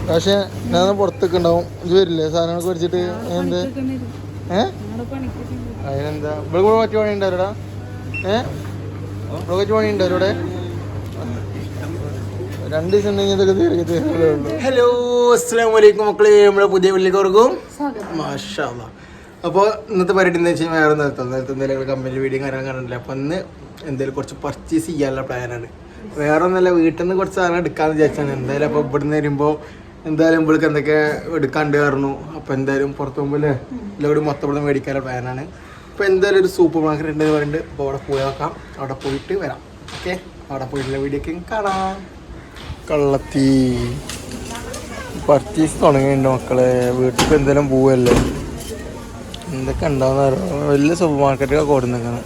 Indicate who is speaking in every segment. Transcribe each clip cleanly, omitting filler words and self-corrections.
Speaker 1: പക്ഷെ ഞാൻ പുറത്തൊക്കെ ഉണ്ടാവും. ഇത് വരില്ലേ സാധനങ്ങളൊക്കെ മേടിച്ചിട്ട്? എന്ത് അതിനെന്താ ഇവിടെ കൂടെ പറ്റി പണി ഉണ്ടാവൂടാ? ഇവിടെ പറ്റി പണി ഉണ്ടാവും ഇവിടെ? 2 ദിവസം ഉണ്ടെങ്കിൽ ഇതൊക്കെ തീർക്കത്തേ. ഹലോ അസ്സലാമു അലൈക്കും മക്കളെ, നമ്മുടെ പുതിയ വീട്ടിലേക്ക് ഓർക്കും മാഷാ അല്ലാഹ്. അപ്പോൾ ഇന്നത്തെ പരിപാടി എന്ന് വെച്ചാൽ വേറെ നേരത്തെ എന്തെങ്കിലും കമ്പനി വീഡിയോ കാര്യങ്ങൾ കാണുന്നില്ല. അപ്പോൾ ഇന്ന് എന്തെങ്കിലും കുറച്ച് പർച്ചേസ് ചെയ്യാനുള്ള പ്ലാനാണ്. വേറെ ഒന്നല്ല, വീട്ടിൽ നിന്ന് കുറച്ച് സാധനം എടുക്കാമെന്ന് വിചാരിച്ചാണ്. എന്തായാലും അപ്പോൾ ഇവിടുന്ന് വരുമ്പോൾ എന്തായാലും ഇവിടേക്ക് എന്തൊക്കെ എടുക്കാണ്ട് കയറുന്നു. അപ്പോൾ എന്തായാലും പുറത്ത് പോകുമ്പോൾ അല്ലേ എല്ലാവരും മൊത്തം ഇവിടെ മേടിക്കാനുള്ള പ്ലാനാണ്. അപ്പോൾ എന്തായാലും ഒരു സൂപ്പർ മാർക്കറ്റ് ഉണ്ടെന്ന് പറയുന്നുണ്ട്. അപ്പോൾ അവിടെ പോയി നോക്കാം, അവിടെ പോയിട്ട് വരാം. ഓക്കെ, അവിടെ പോയിട്ടുള്ള വീഡിയോക്ക് കാണാം. കള്ളത്തി പർച്ചേസ് തുടങ്ങിയിട്ടുണ്ട് മക്കളെ. വീട്ടിൽ എന്തെങ്കിലും പോവല്ലേ, എന്തൊക്കെ ഉണ്ടാവുന്ന വലിയ സൂപ്പർ മാർക്കറ്റൊക്കെ കൊടുന്നേക്കാണ്.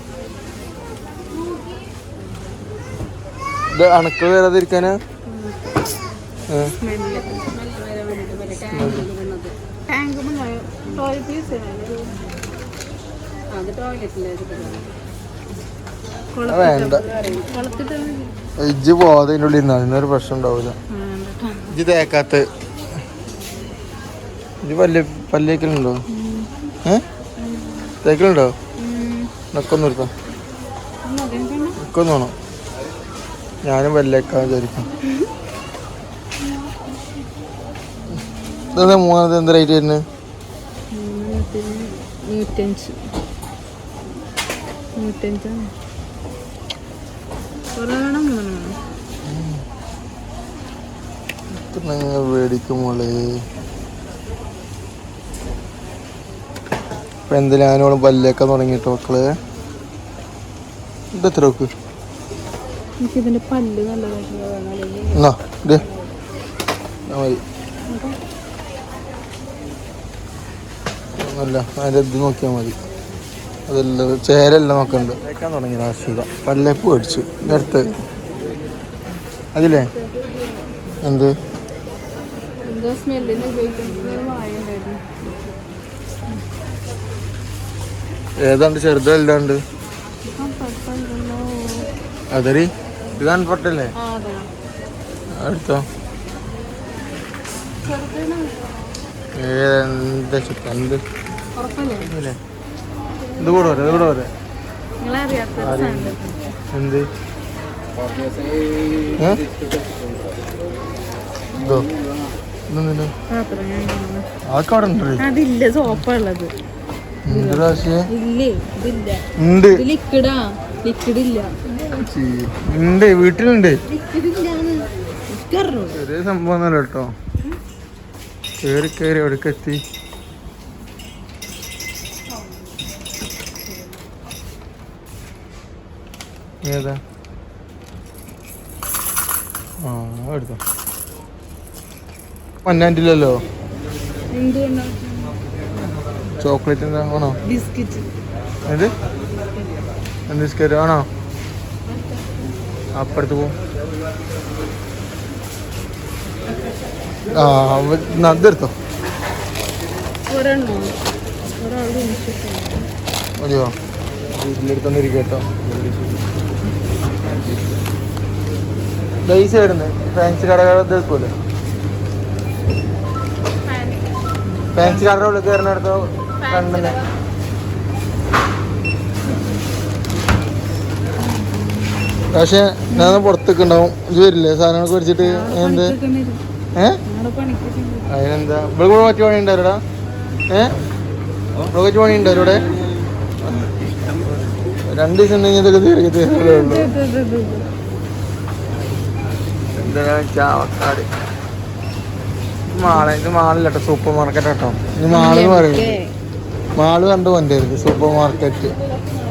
Speaker 1: ഇത് അണുക്കൾ വരാതിരിക്കാനാ? വേണ്ട, ഇജ്ജ് പോവാതെ അതിൻ്റെ ഉള്ളിൽ ഇരുന്നാൽ അതിനൊരു പ്രശ്നം ഉണ്ടാവില്ല. ഇജ്ജ് തേക്കാത്ത ഇജ്ജ് പല്ലേക്കലുണ്ടോ? തേക്കലുണ്ടോ? നക്കൊന്നും എടുത്തോ, നക്കൊന്നും വേണോ? ഞാനും പല്ലേക്കാൻ വിചാരിക്കും. ഇതെന്താ മൂന്നാമത് എന്ത് റേറ്റ് വരുന്നത്? 105 മേടിക്കുമോളെ. ഇപ്പൊ എന്തിനാനോളം പല്ലേക്കാൻ തുടങ്ങിട്ടോ മക്കള്. ഇതെത്ര നോക്ക് അല്ല, അതിൻ്റെ ഇത് നോക്കിയാൽ മതി. അതെല്ലാം ചേരെല്ലാം നോക്കണ്ട്. കേൾക്കാൻ തുടങ്ങി രാഷ്ട്രീയ പല്ലേപ്പ് മേടിച്ചു. അടുത്ത് അതില്ലേ എന്ത് ഏതാണ്ട് ചെറുതല്ലാണ്ട് അതറി ഇത് കൺഫർട്ടല്ലേ? അടുത്തോ എന്താ എന്ത് ഇത് കൂടെ വരെ, ഇത് കൂടെ വരെ എന്ത് ഇതോ ആക്കെ അവിടെ ഉണ്ട്. ഉണ്ട്, വീട്ടിലുണ്ട്. ചെറിയ സംഭവം ഒന്നല്ല കേട്ടോ. കയറി കയറി എവിടേക്ക് എത്തി. ഏതാ? ആ എടുത്തോ. മന്നാൻറ്റില്ലല്ലോ. ചോക്ലേറ്റ് എന്താ ആണോ? ബിസ്ക്കറ്റ്. എന്ത് എന്ത് ബിസ്ക്കറ്റ് ആണോ? അപ്പുറത്ത് പോവും. ആ അതെടുത്തോ. മതിയോ? വീട്ടിലെടുത്തോണ്ടിരിക്കട്ടോ. ബൈസ് ആയിരുന്നു ഫാൻസി കടകളുടെ എടുക്കൂല്ലേ? ഫാൻസി കടയുടെ ഉള്ളിൽ കയറുന്നിടത്തോ കണ്ടല്ലേ? പക്ഷെ ഞാൻ പുറത്തൊക്കെ ഉണ്ടാവും. ഇത് വരില്ലേ സാധനങ്ങളൊക്കെ മേടിച്ചിട്ട്? എന്ത് അതിനെന്താ ഇവിടെ കൂടെ പറ്റി പണി ഉണ്ടാവൂടാ? ഇവിടെ പറ്റി പണി ഉണ്ടാവും ഇവിടെ? 2 ദിവസം ഉണ്ടെങ്കിൽ ഇതൊക്കെ തീർക്കത്തേ. എന്താ ചാവക്കാട് മാള്. ഇത് മാളില്ലട്ടോ, സൂപ്പർ മാർക്കറ്റ് കേട്ടോ. ഇത് മാള് എന്ന് പറയുന്നത് മാള് കണ്ട് കൊണ്ടുവരുത്. Super market,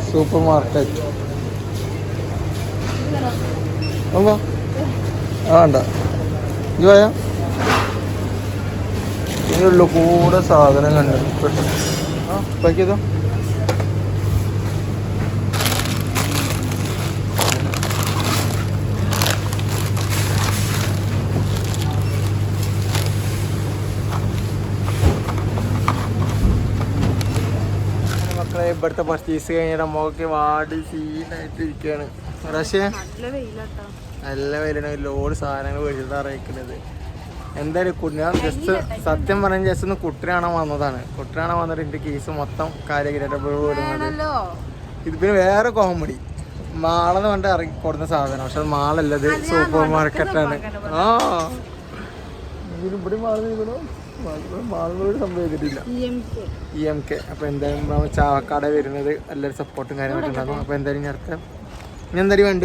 Speaker 1: super market. അപ്പൊ വേണ്ട ഇത് പോയാ ഇതിനുള്ള കൂടെ സാധനം കണ്ട് പറ്റിയതോ. മക്കളെ ഇവിടുത്തെ പർച്ചേസ് കഴിഞ്ഞിട്ട് അമ്മക്ക് വാടി സീനായിട്ട് ഇരിക്കുകയാണ്. പക്ഷേ നല്ല വെയിലാണ്. ലോഡ് സാധനങ്ങൾ മേടിച്ചിട്ട് അറിയിക്കുന്നത്. എന്തായാലും ഞാൻ ജസ്റ്റ് സത്യം പറഞ്ഞ ജസ്റ്റ് ഒന്ന് കുട്ടനെ കാണാൻ വന്നതാണ്. കുട്ടനെ കാണാൻ വന്നിട്ട് എൻ്റെ കേസ് മൊത്തം കാര്യമായിട്ട് വിടുന്നത്. ഇത് പിന്നെ വേറെ കോമഡി മാളെന്ന് പറഞ്ഞിട്ട് ഇറങ്ങി കൊടുക്കുന്ന സാധനം. പക്ഷെ അത് മാളല്ലത് സൂപ്പർ മാർക്കറ്റാണ്. ആ ഇവിടെ മാളിനോട് സംഭവിച്ചിട്ടില്ല. EMK. അപ്പോൾ എന്തായാലും നമ്മൾ ചാവക്കാട് വരുന്നത് എല്ലാവരും സപ്പോർട്ടും കാര്യമായിട്ട് ഉണ്ടാകും. അപ്പോൾ എന്തായാലും ഇനി അടുത്ത ഇനി എന്തായാലും വേണ്ട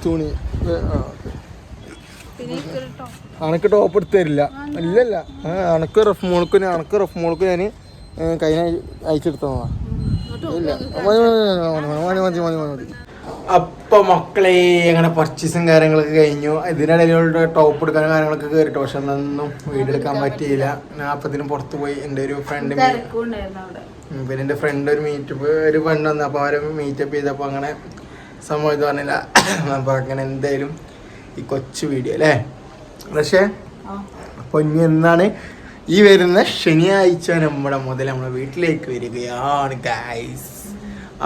Speaker 1: തുണി അനക്ക് ടോപ്പ് എടുത്ത് തരില്ല. ഇല്ലല്ല അനക്ക് റഫ് മോൾക്ക് ഞാൻ കഴിഞ്ഞ അയച്ചെടുത്തതാ. ഇല്ല മതി. അപ്പൊ മക്കളെ അങ്ങനെ പർച്ചേസും കാര്യങ്ങളൊക്കെ കഴിഞ്ഞു. ഇതിനിടയിലുള്ള ടോപ്പ് എടുക്കാനും കാര്യങ്ങളൊക്കെ കയറിട്ടോ. പക്ഷെ അതൊന്നും വീഡിയോ എടുക്കാൻ പറ്റിയില്ല. ഞാൻ അപ്പത്തിനും പുറത്ത് പോയി. എൻ്റെ ഒരു ഫ്രണ്ട് പിന്നെ എൻ്റെ ഫ്രണ്ട് ഒരു ഫ്രണ്ട് വന്നു. അപ്പോൾ അവരെ മീറ്റപ്പ് ചെയ്തപ്പോൾ അങ്ങനെ സംഭവം ഇത് പറഞ്ഞില്ല. അപ്പോൾ അങ്ങനെ എന്തായാലും ഈ കൊച്ചു വീഡിയോ അല്ലേ പക്ഷേ. അപ്പോൾ ഇനി എന്നാണ് ഈ വരുന്ന ശനിയാഴ്ച നമ്മുടെ വീട്ടിലേക്ക് വരികയാണ് ഗൈസ്.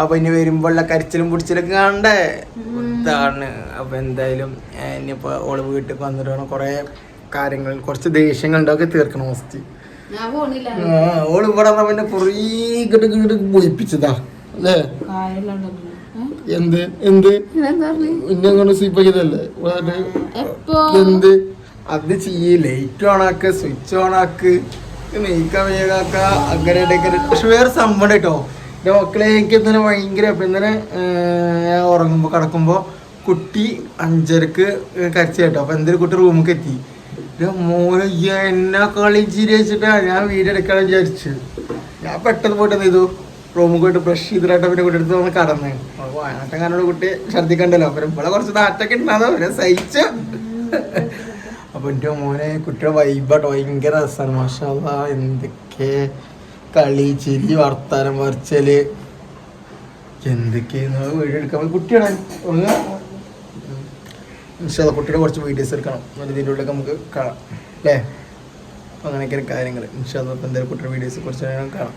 Speaker 1: അപ്പോൾ ഇനി വരുമ്പോഴുള്ള കരച്ചിലും പിടിച്ചിലൊക്കെ കാണണ്ടേ ഇതാണ്. അപ്പോൾ എന്തായാലും ഇനിയിപ്പോൾ ഓള് വീട്ടിൽ വന്നിട്ട് വേണം കുറേ കാര്യങ്ങൾ കുറച്ച് ദേഷ്യങ്ങളുണ്ടൊക്കെ തീർക്കണം ഫസ്റ്റ്. ഓള് ഇവിടെ വന്നാൽ പിന്നെ കുറേ ഇങ്ങോട്ട് പൊയിപ്പിച്ചതാ അല്ലേ. ഇന്നങ്ങനെ സീപ്പാക്കിയതല്ലേ എന്ത് അത് ചെയ്യ്. ലൈറ്റ് ഓണാക്ക്, സ്വിച്ച് ഓണാക്ക്, നീക്കാൻ വേഗാക്ക അങ്ങനെ ഇടയ്ക്ക്. പക്ഷെ വേറെ സംഭവം കേട്ടോ എൻ്റെ മക്കളെ. എനിക്ക് ഇന്നലെ ഭയങ്കര ഇപ്പം ഇന്നലെ ഞാൻ ഉറങ്ങുമ്പോൾ കിടക്കുമ്പോൾ കുട്ടി 5:30 കരച്ചു കേട്ടോ. അപ്പോൾ എന്തൊരു കുട്ടി റൂമിലേക്ക് എത്തി. മോനെ എന്നാ കളി ചിരി വെച്ചിട്ടാ ഞാൻ വീഡിയോ എടുക്കാൻ വിചാരിച്ചു. ഞാൻ പെട്ടെന്ന് പോയിട്ട് എന്ത് ചെയ്തു റൂമിൽ പോയിട്ട് ബ്രഷ് ചെയ്തിട്ടായിട്ട് പിന്നെ കുട്ടി എടുത്ത് വന്ന് കടന്ന്. അപ്പോൾ വയനാട്ടങ്ങാനോട് കുട്ടി ഛർദ്ദിക്കണ്ടല്ലോ. അപ്പം ഇവിടെ കുറച്ച് നാറ്റൊക്കെ ഉണ്ടാകും അവരെ സഹിച്ചു. അപ്പോൾ എൻ്റെ മോനെ കുട്ടിയുടെ വൈബാട്ടോ ഭയങ്കര രസമാണ്. മാഷാ അല്ലാ എന്തൊക്കെ കളി ചിരി വർത്താനം വരച്ചല് എന്തൊക്കെയാണ് വീഡിയോ എടുക്കാൻ. കുട്ടിയാണ് കുട്ടിയുടെ കുറച്ച് വീഡിയോസ് എടുക്കണം. ഇതിൻ്റെ ഉള്ളിൽ നമുക്ക് കാണാം അല്ലേ. അപ്പോൾ അങ്ങനെയൊക്കെയാണ് കാര്യങ്ങൾ. ഇൻഷാ അല്ലാ എന്തായാലും കുട്ടിയുടെ വീഡിയോസ് കുറച്ച് കാണാം.